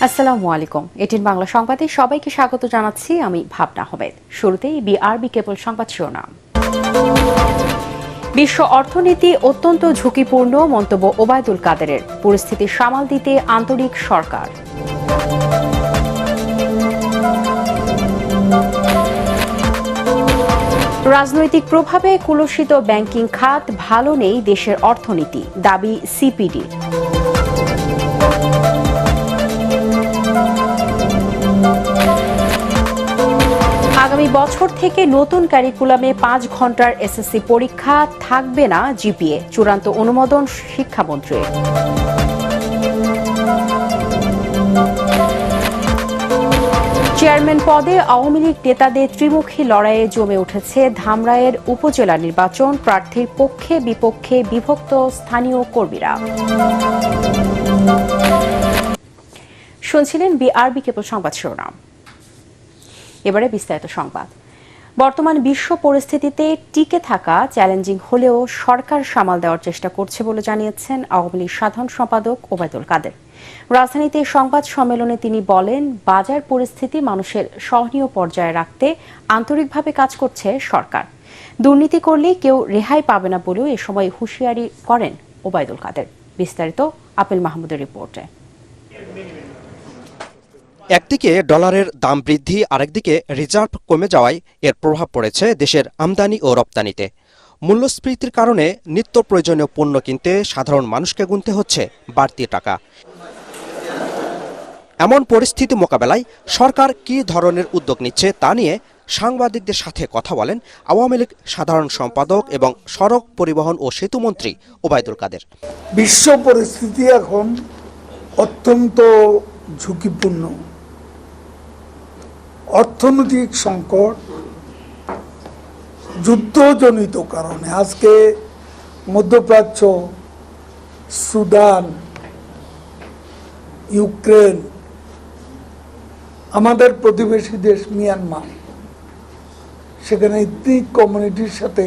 আসসালামু আলাইকুম। এটিএন বাংলা সংবাদে সবাইকে স্বাগত জানাচ্ছি। আমি ভাবনা আহমেদ। শুরুতেই বিআরবি কেবল সংবাদ শিরোনাম। বিশ্ব অর্থনীতি অত্যন্ত ঝুঁকিপূর্ণ, মন্তব্য ওবায়দুল কাদেরের। পরিস্থিতি সামাল দিতে আন্তরিক সরকার। রাজনৈতিক প্রভাবে কুলসিত ব্যাংকিং খাত, ভালো নেই দেশের অর্থনীতি, দাবি সিপিডির। আগামী বছর থেকে নতুন ক্যারিকুলামে 5 ঘন্টার এসএসসি পরীক্ষা, থাকবে না জিপিএ, চূড়ান্ত অনুমোদন শিক্ষামন্ত্রীর। চেয়ারম্যান পদে আওয়ামী লীগ নেতাদের ত্রিমুখী লড়াইয়ে জমে উঠেছে ধামরাইয়ের উপজেলা নির্বাচন। প্রার্থীর পক্ষে বিপক্ষে বিভক্ত স্থানীয় কর্মীরা। শুনছিলেন বিআরবি কেবল সংবাদ শিরোনাম। এবারে বিস্তারিত সংবাদ। বর্তমান বিশ্ব পরিস্থিতিতে টিকে থাকা চ্যালেঞ্জিং হলেও সরকার সামাল দেওয়ার চেষ্টা করছে বলে জানিয়েছেন আওয়ামী লীগ সাধারণ সম্পাদক ওবায়দুল কাদের। রাজধানীতে সংবাদ সম্মেলনে তিনি বলেন, বাজার পরিস্থিতি মানুষের সহনীয় পর্যায়ে রাখতে আন্তরিকভাবে কাজ করছে সরকার। দুর্নীতি করলে কেউ রেহাই পাবে না বলেও এ সময় হুঁশিয়ারি করেন ওবায়দুল কাদের। বিস্তারিত আপেল মাহমুদের রিপোর্টে। একদিকে ডলারের দাম বৃদ্ধি, আরেকদিকে রিজার্ভ কমে যাওয়ায় এর প্রভাব পড়েছে দেশের আমদানি ও রপ্তানিতে। মূল্যস্ফীতির কারণে নিত্য প্রয়োজনীয় পণ্য কিনতে সাধারণ মানুষকে গুনতে হচ্ছে বাড়তি টাকা। এমন পরিস্থিতি মোকাবেলায় সরকার কী ধরনের উদ্যোগ নিচ্ছে তা নিয়ে সাংবাদিকদের সাথে কথা বলেন আওয়ামী লীগ সাধারণ সম্পাদক এবং সড়ক পরিবহন ও সেতুমন্ত্রী ওবায়দুল কাদের। বিশ্ব পরিস্থিতি এখন অত্যন্ত ঝুঁকিপূর্ণ। অর্থনৈতিক সংকট, যুদ্ধজনিত কারণে আজকে মধ্যপ্রাচ্য, সুদান, ইউক্রেন, আমাদের প্রতিবেশী দেশ মিয়ানমার, সেখানে ইথনিক কমিউনিটির সাথে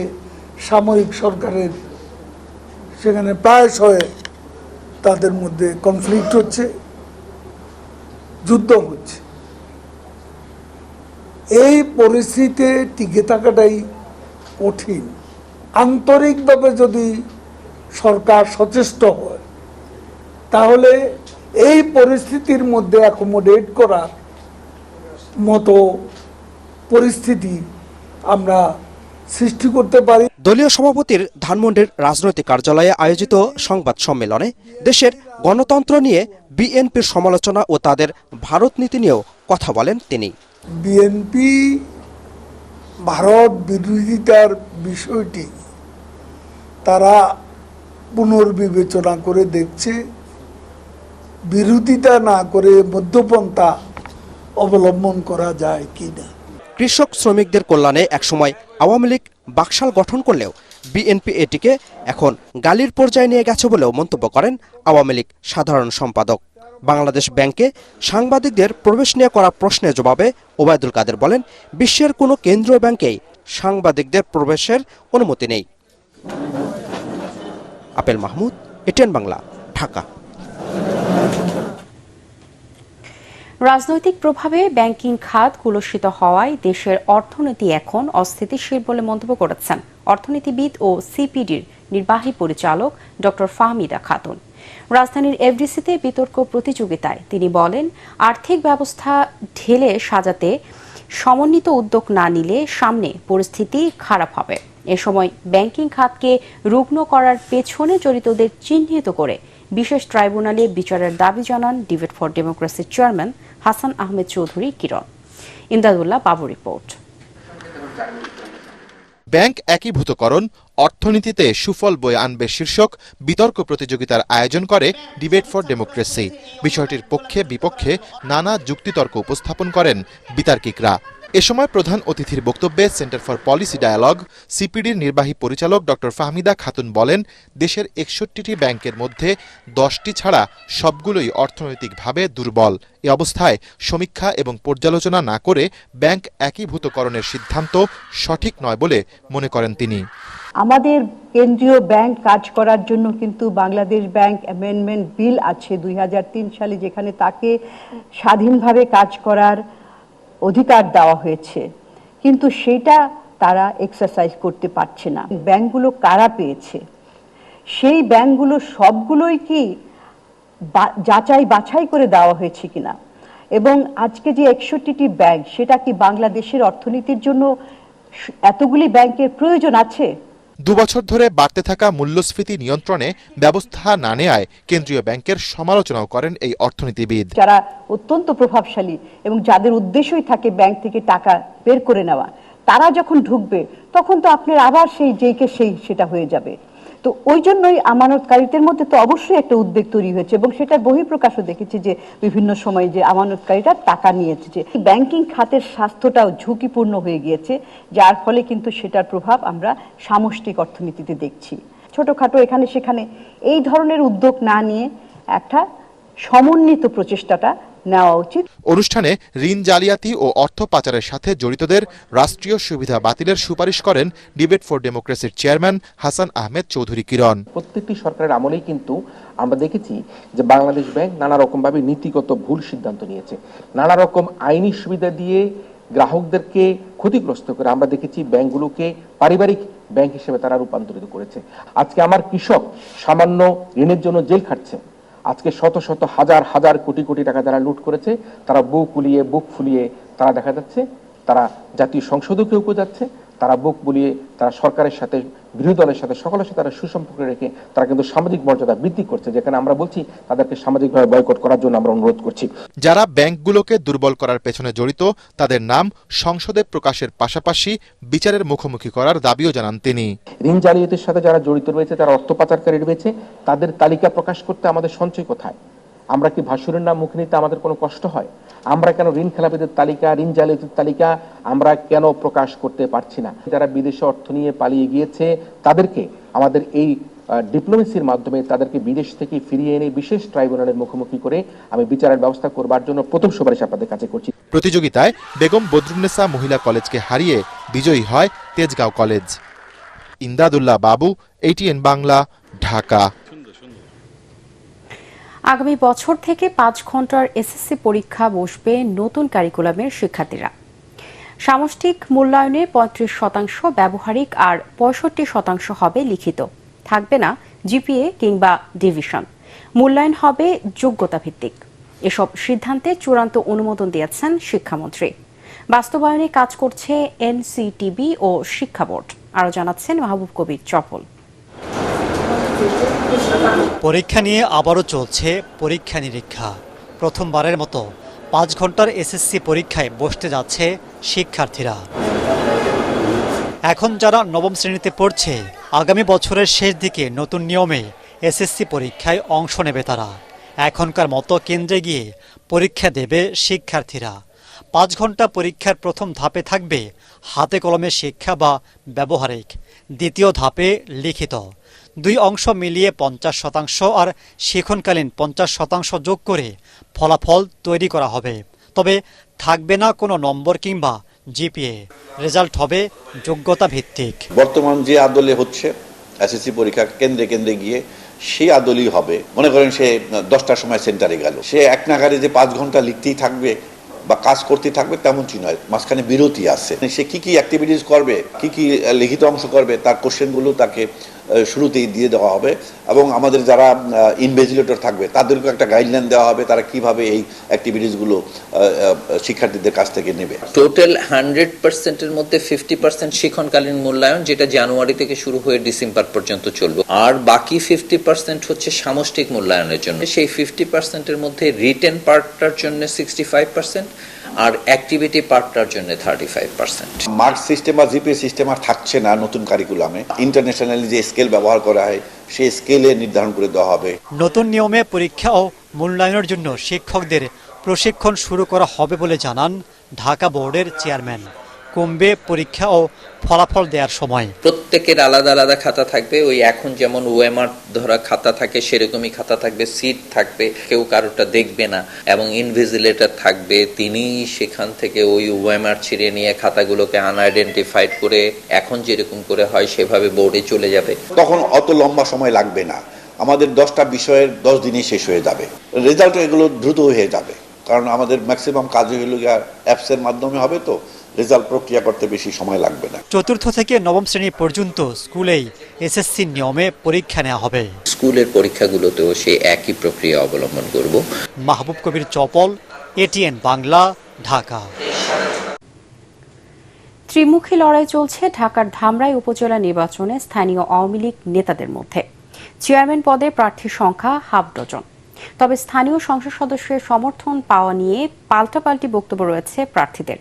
সামরিক সরকারের সেখানে প্রায়শই তাদের মধ্যে কনফ্লিক্ট হচ্ছে, যুদ্ধ হচ্ছে। এই পরিস্থিতিতে টিকে থাকাটাই কঠিন। আন্তরিকভাবে যদি সরকার সচেষ্ট হয় তাহলে এই পরিস্থিতির মধ্যে অ্যাকোমোডেট করার মতো পরিস্থিতি আমরা সৃষ্টি করতে পারি। দলীয় সভাপতির ধানমন্ডির রাজনৈতিক কার্যালয়ে আয়োজিত সংবাদ সম্মেলনে দেশের গণতন্ত্র নিয়ে বিএনপির সমালোচনা ও তাদের ভারত নীতি নিয়েও কথা বলেন তিনি। বিএনপি ভারত বিরোধিতার বিষয়টি তারা পুনর্বিবেচনা করে দেখছে, বিরোধিতা না করে মধ্যপন্থা অবলম্বন করা যায় কিনা। কৃষক শ্রমিকদের কল্যাণে একসময় আওয়ামী লীগ বাকশাল গঠন করলেও বিএনপি এটিকে এখন গালির পর্যায়ে নিয়ে গেছে বলেও মন্তব্য করেন আওয়ামী লীগ সাধারণ সম্পাদক। বাংলাদেশ ব্যাংকে সাংবাদিকদের প্রবেশ নিয়ে করা প্রশ্নের জবাবে ওবায়দুল কাদের বলেন, বিশ্বের কোনো কেন্দ্রীয় ব্যাংকেই সাংবাদিকদের প্রবেশের অনুমতি নেই। Apple Mahmud, ATN Bangla, Dhaka. রাজনৈতিক প্রভাবে ব্যাংকিং খাত কুলসিত হওয়ায় দেশের অর্থনীতি এখন অস্থিতিশীল বলে মন্তব্য করেছেন অর্থনীতিবিদ ও সিপিডির নির্বাহী পরিচালক ডক্টর ফাহমিদা খাতুন। রাজধানীর এফডিসিতে বিতর্ক প্রতিযোগিতায় তিনি বলেন, আর্থিক ব্যবস্থা ঢেলে সাজাতে সমন্বিত উদ্যোগ না নিলে সামনে পরিস্থিতি খারাপ হবে। এ সময় ব্যাংকিং খাতকে রুগ্ন করার পেছনে জড়িতদের চিহ্নিত করে বিশেষ ট্রাইব্যুনালে বিচারের দাবি জানান ডিবেট ফর ডেমোক্রেসির chairman Hasan Ahmed Chowdhury Kiran. Imdadullah Babu report. Bank একীভূতকরণ অর্থনীতিতে সুফল বয়ে আনবে শীর্ষক বিতর্ক প্রতিযোগিতার আয়োজন করে ডিবেট ফর ডেমোক্রেসি। বিষয়টির পক্ষে বিপক্ষে নানা যুক্তিতর্ক উপস্থাপন করেন বিতার্কিকরা। এ সময় প্রধান অতিথির বক্তব্যে সেন্টার ফর পলিসি ডায়ালগ সিপিডির নির্বাহী পরিচালক ডক্টর ফাহমিদা খাতুন বলেন, দেশের 61টি ব্যাংকের মধ্যে 10টি ছাড়া সবগুলোই অর্থনৈতিকভাবে দুর্বল। এ অবস্থায় সমীক্ষা এবং পর্যালোচনা না করে ব্যাংক একীভূতকরণের সিদ্ধান্ত সঠিক নয় বলে মনে করেন তিনি। আমাদের কেন্দ্রীয় ব্যাংক কাজ করার জন্য কিন্তু বাংলাদেশ ব্যাংক অ্যামেন্ডমেন্ট বিল আছে 2003 সালে, যেখানে তাকে স্বাধীনভাবে কাজ করার অধিকার দেওয়া হয়েছে, কিন্তু সেটা তারা এক্সারসাইজ করতে পারছে না। ব্যাংকগুলো কারা পেয়েছে, সেই ব্যাংকগুলো সবগুলোই কি যাচাই বাছাই করে দেওয়া হয়েছে কিনা, এবং আজকে যে 61টি ব্যাংক, সেটা কি বাংলাদেশের অর্থনীতির জন্য এতগুলি ব্যাংকের প্রয়োজন আছে? 2 বছর ধরে বাড়তে থাকা মূল্যস্ফীতি নিয়ন্ত্রণে ব্যবস্থা না নেওয়ায় কেন্দ্রীয় ব্যাংকের সমালোচনাও করেন এই অর্থনীতিবিদ। যারা অত্যন্ত প্রভাবশালী এবং যাদের উদ্দেশ্যই থাকে ব্যাংক থেকে টাকা বের করে নেওয়া, তারা যখন ঢুকবে তখন তো আপনার আবার সেই যেইকে সেই সেটা হয়ে যাবে। তো ওই জন্যই আমানতকারীদের মধ্যে তো অবশ্যই একটা উদ্বেগ তৈরি হয়েছে, এবং সেটার বহিঃপ্রকাশও দেখেছি যে বিভিন্ন সময় যে আমানতকারীরা টাকা নিয়েছে, যে ব্যাংকিং খাতের স্বাস্থ্যটাও ঝুঁকিপূর্ণ হয়ে গিয়েছে, যার ফলে কিন্তু সেটার প্রভাব আমরা সামষ্টিক অর্থনীতিতে দেখছি। ছোটখাটো এখানে সেখানে এই ধরনের উদ্যোগ না নিয়ে একটা সমন্বিত প্রচেষ্টাটা নেওয়া উচিত। অনুষ্ঠানে ঋণ জালিয়াতি ও অর্থ পাচারের সাথে জড়িতদের রাষ্ট্রীয় সুবিধা বাতিলের সুপারিশ করেন ডিবেট ফর ডেমোক্রেসির চেয়ারম্যান হাসান আহমেদ চৌধুরী কিরণ। প্রত্যেকটি সরকারের আমলেই কিন্তু আমরা দেখেছি যে বাংলাদেশ ব্যাংক নানা রকম ভাবে নীতিগত ভুল সিদ্ধান্ত নিয়েছে, নানা রকম আইনি সুবিধা দিয়ে গ্রাহকদেরকে ক্ষতিগ্রস্ত করে আমরা দেখেছি ব্যাংকগুলোকে পারিবারিক ব্যাংক হিসেবে তারা রূপান্তরিত করেছে। আজকে আমার কৃষক সামান্য ঋণের জন্য জেল খাটছে, আজকে শত শত হাজার হাজার কোটি কোটি টাকা যারা লুট করেছে, তারা বুক ফুলিয়ে তারা দেখা যাচ্ছে তারা জাতীয় সংসদও কেউ যাচ্ছে, তারা বুক বুলিয়ে তারা সরকারের সাথে, বিরোধী দলের সাথে, সকলের সাথে তারা সুসম্পর্ক রেখে তারা কিন্তু সামাজিক মর্যাদা বৃদ্ধি করছে, যেখানে আমরা বলছি তাদেরকে সামাজিকভাবে বয়কট করার জন্য আমরা অনুরোধ করছি। যারা ব্যাংকগুলোকে দুর্বল করার পেছনে জড়িত তাদের নাম সংসদে প্রকাশের পাশাপাশি বিচারের মুখোমুখি করার দাবিও জানান তিনি। ঋণ জালিয়াতির সাথে যারা জড়িত রয়েছে, যারা অর্থ পাচারকারী রয়েছে, তাদের তালিকা প্রকাশ করতে আমাদের সঞ্চয় কোথায়? আমরা কি ভাসুরের নাম মুখে নিতে আমাদের কোনো কষ্ট হয়? আমরা কেন ঋণ খেলাপিদের তালিকা, ঋণ জালিয়াতির তালিকা আমরা কেন প্রকাশ করতে পারছি না? যারা বিদেশে অর্থ নিয়ে পালিয়ে গিয়েছে তাদেরকে আমাদের এই ডিপ্লোমেসির মাধ্যমে তাদেরকে বিদেশ থেকে ফিরিয়ে এনে বিশেষ ট্রাইব্যুনালের মুখোমুখি করে আমি বিচারের ব্যবস্থা করবার জন্য প্রথম সুপারিশ আপনাদের কাছে করছি। প্রতিযোগিতায় বেগম বদরুন্নেসা মহিলা কলেজকে হারিয়ে বিজয়ী হয় তেজগাঁও কলেজ। ইমদাদুল্লাহ বাবু, ATN বাংলা, ঢাকা। আগামী বছর থেকে 5 ঘন্টার এসএসসি পরীক্ষা বসবে নতুন কারিকুলামের শিক্ষার্থীরা। সামষ্টিক মূল্যায়নে 35% ব্যবহারিক আর 65% হবে লিখিত। থাকবে না জিপিএ কিংবা ডিভিশন। মূল্যায়ন হবে যোগ্যতা ভিত্তিক। এসব সিদ্ধান্তে চূড়ান্ত অনুমোদন দিয়েছেন শিক্ষামন্ত্রী। বাস্তবায়নে কাজ করছে এনসিটিবি ও শিক্ষা বোর্ড। আরও জানাচ্ছেন মাহবুব কবির চপল। পরীক্ষা নিয়ে আবারও চলছে পরীক্ষা নিরীক্ষা। প্রথমবারের মতো 5 ঘন্টার এসএসসি পরীক্ষায় বসতে যাচ্ছে শিক্ষার্থীরা। এখন যারা নবম শ্রেণীতে পড়ছে, আগামী বছরের শেষ দিকে নতুন নিয়মে এসএসসি পরীক্ষায় অংশ নেবে তারা। এখনকার মতো কেন্দ্রে গিয়ে পরীক্ষা দেবে শিক্ষার্থীরা। 5 ঘন্টা পরীক্ষার প্রথম ধাপে থাকবে হাতে কলমে শিক্ষা বা ব্যবহারিক, দ্বিতীয় ধাপে লিখিত। 2 অংশ মিলিয়ে 50% আর শিক্ষণকালীন 50% যোগ করে ফলাফল তৈরি করা হবে। তবে থাকবে না কোনো নম্বর কিংবা জিপিএ। রেজাল্ট হবে যোগ্যতা ভিত্তিক। বর্তমান যে আদলে হচ্ছে এসএসসি পরীক্ষা কেন্দ্রে কেন্দ্রে গিয়ে সেই আদলই হবে। মনে করেন সে 10টার সময় সেন্টারে গেল, সে এক নাগারে যে 5 ঘন্টা লিখতেই থাকবে বা কাজ করতে থাকবে তেমনটি নয়, মাঝখানে বিরতি আছে। সে কি কি অ্যাক্টিভিটিস করবে, কি কি লিখিত অংশ করবে, তার কোশ্চেনগুলো তাকে শুরুতেই দিয়ে দেওয়া হবে এবং আমাদের যারা ইনভিজিলেটর থাকবে তাদেরকে একটা গাইডলাইন দেওয়া হবে তারা কিভাবে এই অ্যাক্টিভিটিসগুলো শিক্ষার্থীদের কাছ থেকে নেবে। টোটাল 100%-এর মধ্যে 50% শিক্ষণকালীন মূল্যায়ন, যেটা জানুয়ারি থেকে শুরু হয়ে ডিসেম্বর পর্যন্ত চলবে, আর বাকি 50% হচ্ছে সামষ্টিক মূল্যায়নের জন্য। সেই 50%-এর মধ্যে রিটেন পার্টটার জন্য 65% আর অ্যাক্টিভিটি পার্টটার জন্য 35%। মার্ক সিস্টেম বা জিপিএ সিস্টেম আর থাকছে না নতুন কারিকুলামে। ইন্টারন্যাশনালি যে স্কেল ব্যবহার করা হয় সেই স্কেলে নির্ধারণ করে দেওয়া হবে। নতুন নিয়মে পরীক্ষা ও মূল্যায়নের জন্য শিক্ষকদের প্রশিক্ষণ শুরু করা হবে বলে জানান ঢাকা বোর্ডের চেয়ারম্যান। কমবে পরীক্ষা ও ফলাফল দেওয়ার সময়। প্রত্যেকের আলাদা আলাদা খাতা থাকবে, ওই এখন যেমন ওএমআর ধরা খাতা থাকে সেরকমই খাতা থাকবে, সিট থাকবে, কেউ কারোটা দেখবে না, এবং ইনভিজিলেটর থাকবে, তিনি সেখান থেকে ওই ওএমআর ছিঁড়ে নিয়ে খাতাগুলোকে আনআইডেন্টিফাইড করে এখন যেরকম করে হয় সেভাবে বোর্ডে চলে যাবে। তখন অত লম্বা সময় লাগবে না, আমাদের 10টা বিষয়ের 10 দিনই শেষ হয়ে যাবে, রেজাল্ট এগুলো দ্রুত হয়ে যাবে, কারণ আমাদের ম্যাক্সিমাম কাজই হলো অ্যাপসের মাধ্যমে হবে, তো রেজাল্ট প্রক্রিয়া করতে বেশি সময় লাগবে না। চতুর্থ থেকে নবম শ্রেণী পর্যন্ত স্কুলেই এসএসসির নিয়মে পরীক্ষা নেওয়া হবে। স্কুলের পরীক্ষাগুলোতেও সেই একই প্রক্রিয়া অবলম্বন করব। মাহবুব কবির চপল, এটিএন বাংলা, ঢাকা। ত্রিমুখী লড়াই চলছে ঢাকার ধামরাই উপজেলা নির্বাচনে স্থানীয় আওয়ামী লীগ নেতাদের মধ্যে। চেয়ারম্যান পদে প্রার্থীর সংখ্যা হাফ ডজন। তবে স্থানীয় সংসদ সদস্যের সমর্থন পাওয়া নিয়ে পাল্টাপাল্টি বক্তব্য রয়েছে প্রার্থীদের।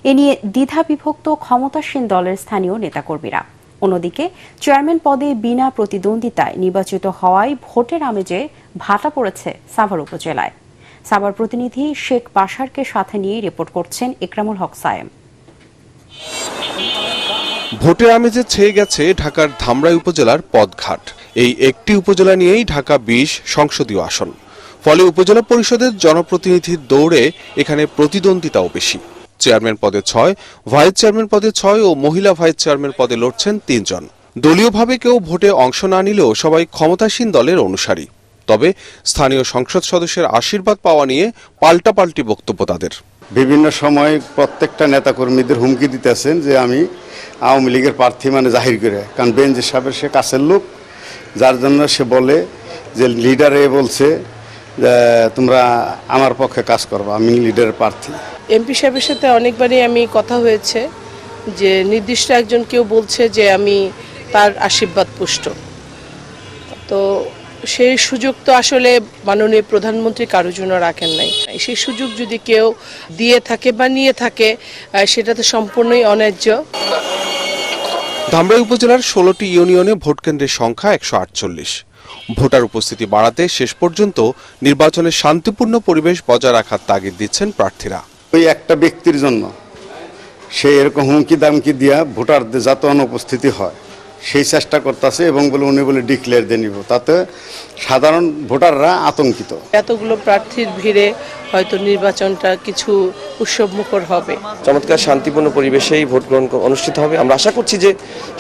এ নিয়ে দ্বিধা বিভক্ত ক্ষমতাসীন দলের স্থানীয় নেতাকর্মীরা। অন্যদিকে চেয়ারম্যান পদে বিনা প্রতিদ্বন্দ্বিতায় নির্বাচিত হওয়ায় ভোটের আমেজে ভাটা পড়েছে সাভার উপজেলায়। সাভার প্রতিনিধি শেখ বাশারকে সাথে নিয়ে রিপোর্ট করছেন ইকরামুল হক সায়েম। ভোটের আমেজে ছেয়ে গেছে ঢাকার ধামরাই উপজেলার পদঘাট। এই একটি উপজেলা নিয়েই ঢাকা 20 সংসদীয় আসন, ফলে উপজেলা পরিষদের জনপ্রতিনিধির দৌড়ে এখানে প্রতিদ্বন্দ্বিতাও বেশি। চেয়ারম্যান পদে 6, ভাইস চেয়ারম্যান পদে 6 ও মহিলা ভাইস চেয়ারম্যান পদে লড়ছেন 3 জন। দলীয়ভাবে কেউ ভোটে অংশ না নিলেও সবাই ক্ষমতাসীন দলের অনুসারী। তবে স্থানীয় সংসদ সদস্যের আশীর্বাদ পাওয়া নিয়ে পাল্টাপাল্টি বক্তব্য তাদের। বিভিন্ন সময় প্রত্যেকটা নেতাকর্মীদের হুমকি দিতেছেন যে আমি আওয়ামী লীগের প্রার্থী মানে জাহির করে, কারণ বেনজির সাহেবের সে কাছের লোক, যার জন্য সে বলে যে লিডারে বলছে যে তোমরা আমার পক্ষে কাজ করবা, আমি লিডারের প্রার্থী। এমপি সাহেবের সাথে অনেকবারই আমি কথা হয়েছে যে নির্দিষ্ট একজন কেউ বলছে যে আমি তার আশীর্বাদ পুষ্ট, তো সেই সুযোগ তো আসলে মাননীয় প্রধানমন্ত্রী কারোর জন্য রাখেন নাই। সেই সুযোগ যদি কেউ দিয়ে থাকে বা নিয়ে থাকে সেটা তো সম্পূর্ণই অন্যায্য। ধামরাই উপজেলার 16টি ইউনিয়নে ভোট কেন্দ্রের সংখ্যা 148। ভোটার উপস্থিতি বাড়াতে শেষ পর্যন্ত নির্বাচনের শান্তিপূর্ণ পরিবেশ বজায় রাখার তাগিদ দিচ্ছেন প্রার্থীরা। ওই একটা ব্যক্তির জন্য সে এরকম হুমকি দামকি দিয়া ভোটারদের যাতে অনুপস্থিতি হয় সেই চেষ্টা করতেছে, এবং উনি বলে ডিক্লেয়ার দিয়ে নিব, তাতে সাধারণ ভোটাররা আতঙ্কিত। এতগুলো প্রার্থীর ভিড়ে হয়তো নির্বাচনটা কিছু উৎসবমুখর হবে। চমৎকার শান্তিপূর্ণ পরিবেশেই ভোট গ্রহণ অনুষ্ঠিত হবে। আমরা আশা করছি যে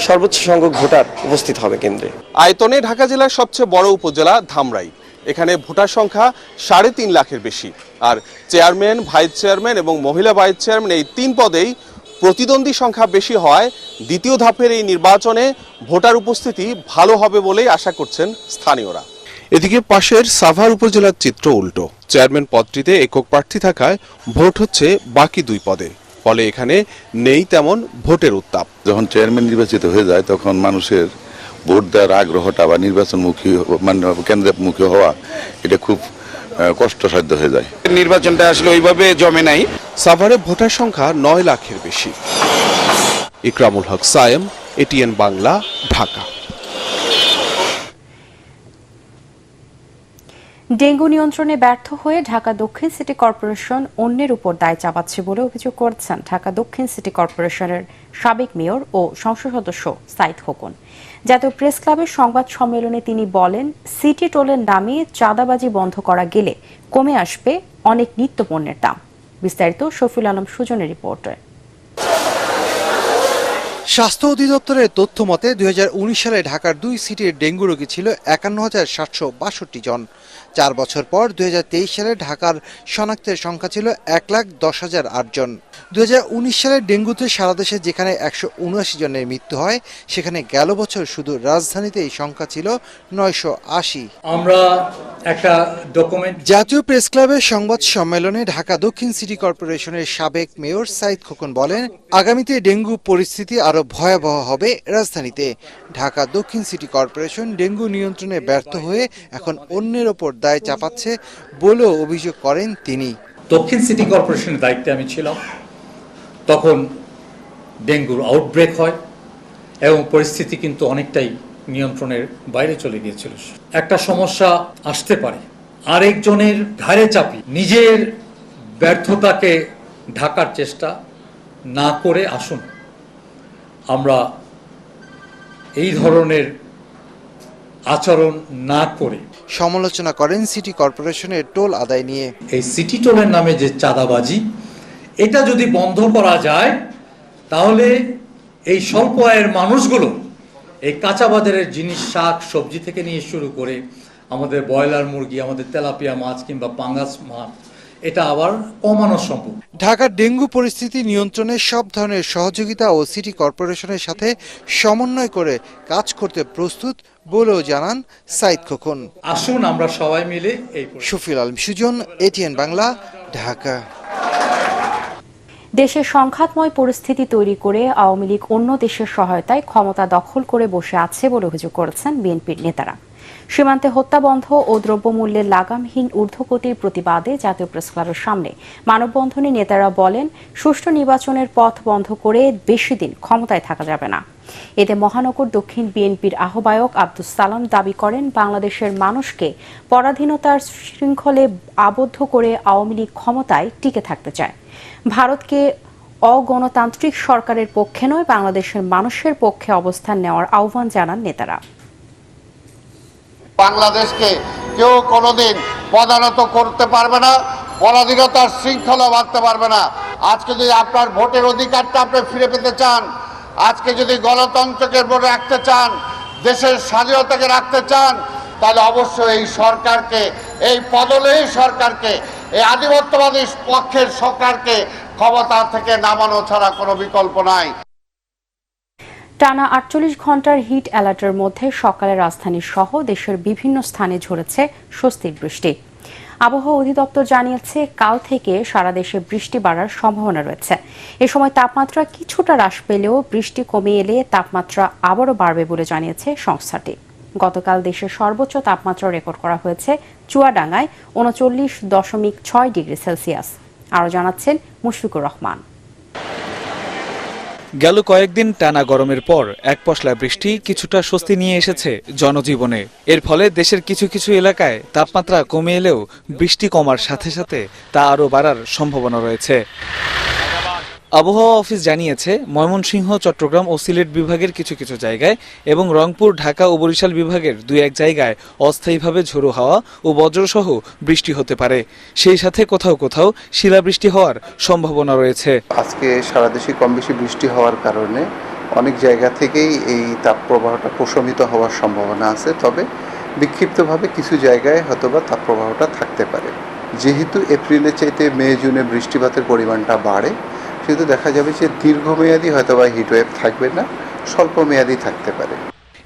সর্বোচ্চ সংখ্যক ভোটার উপস্থিত হবে কেন্দ্রে। আয়তনে ঢাকা জেলার সবচেয়ে বড় উপজেলা ধামরাই। এখানে ভোটার সংখ্যা 3.5 লাখের বেশি। আর চেয়ারম্যান, ভাইস চেয়ারম্যান এবং মহিলা ভাইস চেয়ারম্যান এই 3 পদেই প্রতিদ্বন্দ্বী সংখ্যা বেশি হওয়ায় দ্বিতীয় ধাপের এই নির্বাচনে ভোটার উপস্থিতি ভালো হবে বলেই আশা করছেন স্থানীয়রা। এদিকে পাশের সাভার উপজেলার চিত্র উল্টো। চেয়ারম্যান পদটিতে একক প্রার্থী থাকায় ভোট হচ্ছে বাকি 2 পদে, ফলে এখানে নেই তেমন ভোটের উত্তাপ। যখন চেয়ারম্যান নির্বাচিত হয়ে যায় তখন মানুষের ভোট দেওয়ার আগ্রহটা বা নির্বাচনমুখী মানে কেন্দ্রমুখী হওয়া এটা খুব কষ্টসাধ্য হয়ে যায়। নির্বাচনটা আসলে ওইভাবে জমে নাই। সাভারে ভোটার সংখ্যা 9 লাখের বেশি। ইকরামুল হক সায়েম, এটিএন বাংলা, ঢাকা। ডেঙ্গু নিয়ন্ত্রণে ব্যর্থ হয়ে ঢাকা দক্ষিণ সিটি কর্পোরেশন অন্যের উপর দায় চাপাচ্ছে বলে অভিযোগ করেছেন ঢাকা দক্ষিণ সিটি কর্পোরেশনের সাবেক মেয়র ও সংসদ সদস্য সাইদ খোকন। জাতীয় প্রেস ক্লাবের সংবাদ সম্মেলনে তিনি বলেন, সিটি টোলের নামে চাঁদাবাজি বন্ধ করা গেলে কমে আসবে অনেক নিত্যপণ্যের দাম। বিস্তারিত শফিউল আলম সুজনের রিপোর্টে। স্বাস্থ্য অধিদপ্তরের তথ্য মতে 2019 সালে ঢাকার 2 সিটির ডেঙ্গু রোগী ছিল 51,762 জন। 4 বছর পর 2023 সালে ঢাকার শনাক্তের সংখ্যা ছিল 1,10,008 জন। 2019 সালে ডেঙ্গুতে সারা দেশে যেখানে 179 জনের মৃত্যু হয়, সেখানে গেল বছর শুধু রাজধানীতে এই সংখ্যা ছিল 980। আমরা একটা ডকুমেন্ট। জাতীয় প্রেস ক্লাবের সংবাদ সম্মেলনে ঢাকা দক্ষিণ সিটি কর্পোরেশনের সাবেক মেয়র সাইদ খোকন বলেন, আগামীতে ডেঙ্গু পরিস্থিতি আরো ভয়াবহ হবে রাজধানীতে। ঢাকা দক্ষিণ সিটি কর্পোরেশন ডেঙ্গু নিয়ন্ত্রণে ব্যর্থ হয়ে এখন অন্যের ওপর দায় চাপাচ্ছে বলেও অভিযোগ করেন তিনি। দক্ষিণ সিটি কর্পোরেশনের দায়িত্বে আমি ছিলাম, তখন ডেঙ্গুর আউটব্রেক হয় এবং পরিস্থিতি কিন্তু অনেকটাই নিয়ন্ত্রণের বাইরে চলে গিয়েছিল। একটা সমস্যা আসতে পারে, আরেকজনের ঘাড়ে চাপি নিজের ব্যর্থতাকে ঢাকার চেষ্টা না করে আসুন আমরা এই ধরনের আচরণ না করে। সমালোচনা করেন সিটি কর্পোরেশনের টোল আদায় নিয়ে। এই সিটি টোলের নামে যে চাঁদাবাজি, এটা যদি বন্ধ করা যায় তাহলে এই স্বল্প আয়ের মানুষগুলো এই কাঁচা বাজারের জিনিস, শাক সবজি থেকে নিয়ে শুরু করে আমাদের ব্রয়লার মুরগি, আমাদের তেলাপিয়া মাছ কিংবা পাঙ্গাস মাছ, এটা আবার কমানো সম্ভব। ঢাকার ডেঙ্গু পরিস্থিতি নিয়ন্ত্রণে সব ধরনের সহযোগিতা ও সিটি কর্পোরেশনের সাথে সমন্বয় করে কাজ করতে প্রস্তুত বলেও জানান সাইদ খোকন। আসুন আমরা সবাই মিলে এই। শফিউল আলম সুজন, এটিএন বাংলা, ঢাকা। দেশে সংঘাতময় পরিস্থিতি তৈরি করে আওয়ামী লীগ অন্য দেশের সহায়তায় ক্ষমতা দখল করে বসে আছে বলে অভিযোগ করেছেন বিএনপির নেতারা। সীমান্তে হত্যা বন্ধ ও দ্রব্যমূল্যের লাগামহীন ঊর্ধ্বগতির প্রতিবাদে জাতীয় প্রেসক্লাবের সামনে মানববন্ধনে নেতারা বলেন, সুষ্ঠু নির্বাচনের পথ বন্ধ করে বেশি দিন ক্ষমতায় থাকা যাবে না। এতে মহানগর দক্ষিণ বিএনপির আহ্বায়ক আব্দুস সালাম দাবি করেন, বাংলাদেশের মানুষকে পরাধীনতার শৃঙ্খলে আবদ্ধ করে আওয়ামী লীগ ক্ষমতায় টিকে থাকতে চায়। ভারতকে অগণতান্ত্রিক সরকারের পক্ষে নয়, বাংলাদেশের মানুষের পক্ষে অবস্থান নেওয়ার আহ্বান জানান নেতারা। বাংলাদেশকে কেউ কোনোদিন পদানত করতে পারবে না, পরাধীনতার শৃঙ্খলা বাঁধতে পারবে না। আজকে যদি আপনার ভোটের অধিকারটা আপনি ফিরে পেতে চান, আজকে যদি গণতন্ত্রকে বলে রাখতে চান, দেশের স্বাধীনতাকে রাখতে চান, তাহলে অবশ্যই এই সরকারকে, এই পদলেই সরকারকে, এই আধিপত্যবাদী পক্ষের সরকারকে ক্ষমতা থেকে নামানো ছাড়া কোনো বিকল্প নাই। টানা 48 ঘন্টার হিট অ্যালার্টের মধ্যে সকালে রাজধানী সহ দেশের বিভিন্ন স্থানে ঝরেছে স্বস্তির বৃষ্টি। আবহাওয়া অধিদপ্তর জানিয়েছে, কাল থেকে সারা দেশে বৃষ্টি বাড়ার সম্ভাবনা রয়েছে। এ সময় তাপমাত্রা কিছুটা হ্রাস পেলেও বৃষ্টি কমে এলে তাপমাত্রা আবারও বাড়বে বলে জানিয়েছে সংস্থাটি। গতকাল দেশের সর্বোচ্চ তাপমাত্রা রেকর্ড করা হয়েছে চুয়াডাঙ্গায় 39.6 ডিগ্রি সেলসিয়াস। আরও জানাচ্ছেন মুশফিকুর রহমান। গেল কয়েকদিন টানা গরমের পর এক পশলা বৃষ্টি কিছুটা স্বস্তি নিয়ে এসেছে জনজীবনে। এর ফলে দেশের কিছু কিছু এলাকায় তাপমাত্রা কমে এলেও বৃষ্টি কমার সাথে সাথে তা আরও বাড়ার সম্ভাবনা রয়েছে। আবহাওয়া অফিস জানিয়েছে, ময়মনসিংহ, চট্টগ্রাম ও সিলেট বিভাগের কিছু কিছু জায়গায় এবং রংপুর, ঢাকা ও বরিশাল বিভাগের 2-1 জায়গায় অস্থায়ীভাবে ঝোড়ো হাওয়া ও বজ্রসহ বৃষ্টি হতে পারে। সেই সাথে কোথাও কোথাও শিলাবৃষ্টি হওয়ার সম্ভাবনা রয়েছে। আজকে সারা দেশে কম বেশি বৃষ্টি হওয়ার কারণে অনেক জায়গা থেকেই এই তাপপ্রবাহটা প্রশমিত হওয়ার সম্ভাবনা আছে, তবে বিক্ষিপ্তভাবে কিছু জায়গায় হয়তোবা তাপপ্রবাহটা থাকতে পারে। যেহেতু এপ্রিলের চাইতে মে জুনে বৃষ্টিপাতের পরিমাণটা বাড়ে, সেহেতু দেখা যাবে যে দীর্ঘমেয়াদী হয়তোবা হিটওয়েভ থাকবে না, স্বল্প মেয়াদী থাকতে পারে।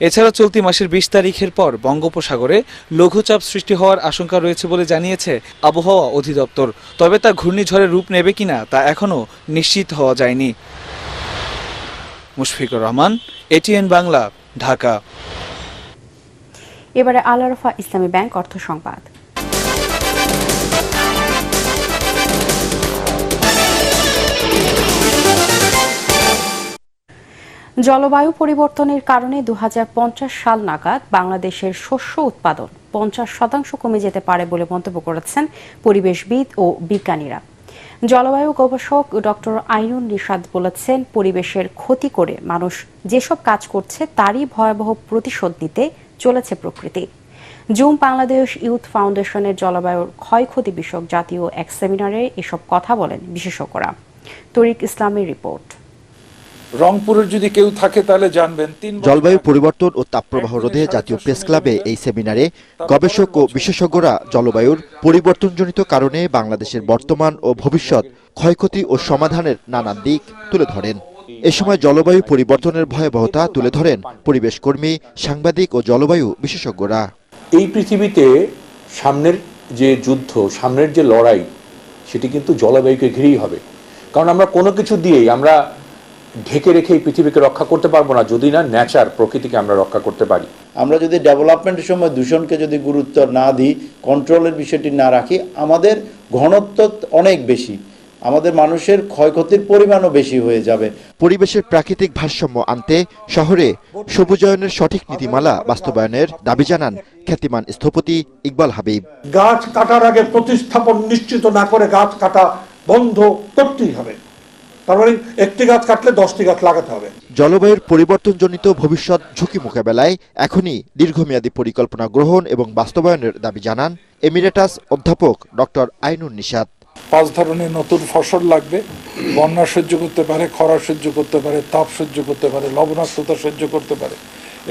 এছাড়া চলতি মাসের 20 তারিখের পর বঙ্গোপসাগরে লঘুচাপ সৃষ্টি হওয়ার আশঙ্কা রয়েছে বলে জানিয়েছে আবহাওয়া অধিদপ্তর। তবে তা ঘূর্ণিঝড়ের রূপ নেবে কিনা তা এখনও নিশ্চিত হওয়া যায়নি। মুশফিকুর রহমান, এটিএন বাংলা, ঢাকা। এবারে আল আরাফা ইসলামী ব্যাংক অর্থ সংবাদ। জলবায়ু পরিবর্তনের কারণে 2050 সাল নাগাদ বাংলাদেশের শস্য উৎপাদন 50% কমে যেতে পারে বলে মন্তব্য করেছেন পরিবেশবিদ ও বিজ্ঞানীরা। জলবায়ু গবেষক ডক্টর আইনুন নিশাদ বলেছেন, পরিবেশের ক্ষতি করে মানুষ যেসব কাজ করছে তারই ভয়াবহ প্রতিশোধ নিতে চলেছে প্রকৃতি। জুম বাংলাদেশ ইউথ ফাউন্ডেশনের জলবায়ুর ক্ষয়ক্ষতি বিষয়ক জাতীয় এক সেমিনারে এসব কথা বলেন বিশেষজ্ঞরা। তরিক ইসলামের রিপোর্ট। রংপুরের যদি কেউ থাকে তাহলে জানবেন, জলবায়ু পরিবর্তন ও তাপপ্রবাহ রোধে জাতীয় প্রেস ক্লাবে এই সেমিনারে গবেষক ও বিশেষজ্ঞরা জলবায়ুর পরিবর্তনজনিত কারণে বাংলাদেশের বর্তমান ও ভবিষ্যৎ ক্ষয়ক্ষতি ও সমাধানের নানান দিক তুলে ধরেন। এ সময় জলবায়ু পরিবর্তনের ভয়াবহতা তুলে ধরেন পরিবেশ কর্মী, সাংবাদিক ও জলবায়ু বিশেষজ্ঞরা। এই পৃথিবীতে সামনের যে যুদ্ধ, সামনের যে লড়াই, সেটি কিন্তু জলবায়ুকে ঘিরেই হবে। কারণ আমরা কোনো কিছু দিয়েই আমরা ঢেকে রেখে এই পৃথিবীকে রক্ষা করতে পারবো না, যদি না ন্যাচার, প্রকৃতিকে আমরা রক্ষা করতে পারি। আমরা যদি ডেভেলপমেন্টের সময় দূষণকে যদি গুরুত্ব না দিই, কন্ট্রোলের বিষয়টি না রাখি, আমাদের ঘনত্ব অনেক বেশি, আমাদের মানুষের ক্ষয়ক্ষতির পরিমাণও বেশি হয়ে যাবে। পরিবেশের প্রাকৃতিক ভারসাম্য আনতে শহরে সবুজায়নের সঠিক নীতিমালা বাস্তবায়নের দাবি জানান খ্যাতিমান স্থপতি ইকবাল হাবিব। গাছ কাটার আগে প্রতিস্থাপন নিশ্চিত না করে গাছ কাটা বন্ধ করতেই হবে। তারপরে একটি গাছ কাটলে 10টি গাছ লাগাতে হবে। জলবায়ুর পরিবর্তনজনিত ভবিষ্যৎ ঝুঁকি মোকাবেলায় এখনই দীর্ঘমেয়াদী পরিকল্পনা গ্রহণ এবং বাস্তবায়নের দাবি জানান এমিরেটাস অধ্যাপক ডক্টর আইনুন নিশাত। 5 ধরনের নতুন ফসল লাগবে, বন্যা সহ্য করতে পারে, খরা সহ্য করতে পারে, তাপ সহ্য করতে পারে, লবণাক্ততা সহ্য করতে পারে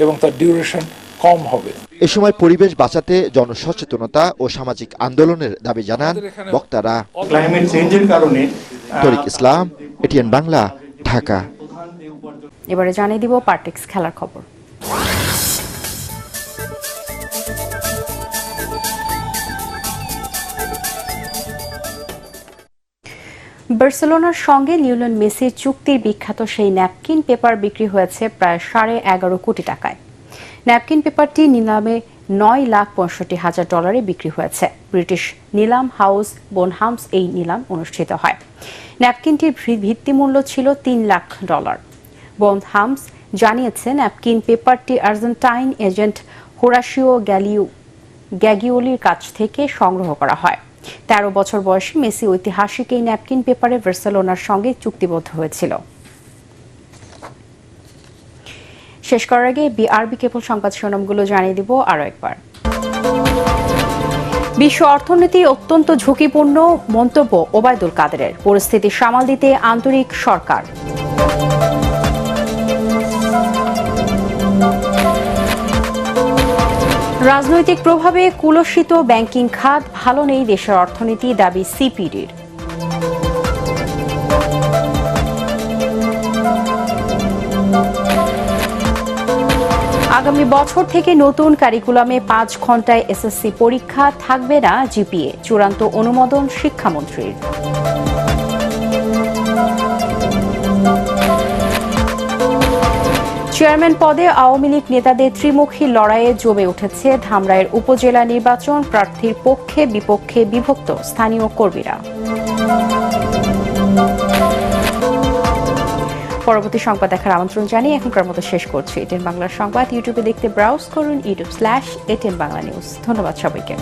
এবং তার ডিউরেশন কম হবে। এ সময় পরিবেশ বাঁচাতে জনসচেতনতা ও সামাজিক আন্দোলনের দাবি জানান বক্তারা। ক্লাইমেট চেঞ্জের কারণে তরিক ইসলাম, এটিএন বাংলা, ঢাকা। এবারে জানিয়ে দিব পার্টেক্স খেলার খবর। বার্সেলোনার সঙ্গে লিওনেল মেসির চুক্তির বিখ্যাত সেই ন্যাপকিন পেপার বিক্রি হয়েছে প্রায় 11.5 কোটি টাকায়। ন্যাপকিন পেপারটি নিলামে $9,65,000 বিক্রি হয়েছে। ব্রিটিশ নিলাম হাউস বোনহামস এই নিলাম অনুষ্ঠিত হয়। ন্যাপকিনটির ভিত্তিমূল্য ছিল $3 লাখ। বোনহামস জানিয়েছে ন্যাপকিন পেপারটি আর্জেন্টাইন এজেন্ট হোরাশিও গ্যাগিওলির কাছ থেকে সংগ্রহ করা হয়। 13 বছর বয়সী মেসি ঐতিহাসিক এই ন্যাপকিন পেপারে বার্সেলোনার সঙ্গে চুক্তিবদ্ধ হয়েছিল। শেষ করার আগে বিআরবি কেবল সংবাদ শিরোনামগুলো জানিয়ে দিব আরও একবার। বিশ্ব অর্থনীতি অত্যন্ত ঝুঁকিপূর্ণ, মন্তব্য ওবায়দুল কাদেরের। পরিস্থিতি সামাল দিতে আন্তরিক সরকার। রাজনৈতিক প্রভাবে কুলসিত ব্যাংকিং খাত, ভালো নেই দেশের অর্থনীতি, দাবি সিপিডির। আগামী বছর থেকে নতুন কারিকুলামে 5 ঘন্টায় এসএসসি পরীক্ষা, থাকবে না জিপিএ, চূড়ান্ত অনুমোদন শিক্ষামন্ত্রীর। চেয়ারম্যান পদে আওয়ামী লীগ নেতাদের ত্রিমুখী লড়াইয়ে জমে উঠেছে ধামরাইয়ের উপজেলা নির্বাচন, প্রার্থীর পক্ষে বিপক্ষে বিভক্ত স্থানীয় কর্মীরা। পরবর্তী সংবাদ দেখার আমন্ত্রণ জানিয়ে এখনকার মতো শেষ করছি। এটিএন বাংলার সংবাদ ইউটিউবে দেখতে ব্রাউজ করুন youtube/ATN বাংলা নিউজ। ধন্যবাদ সবাইকে।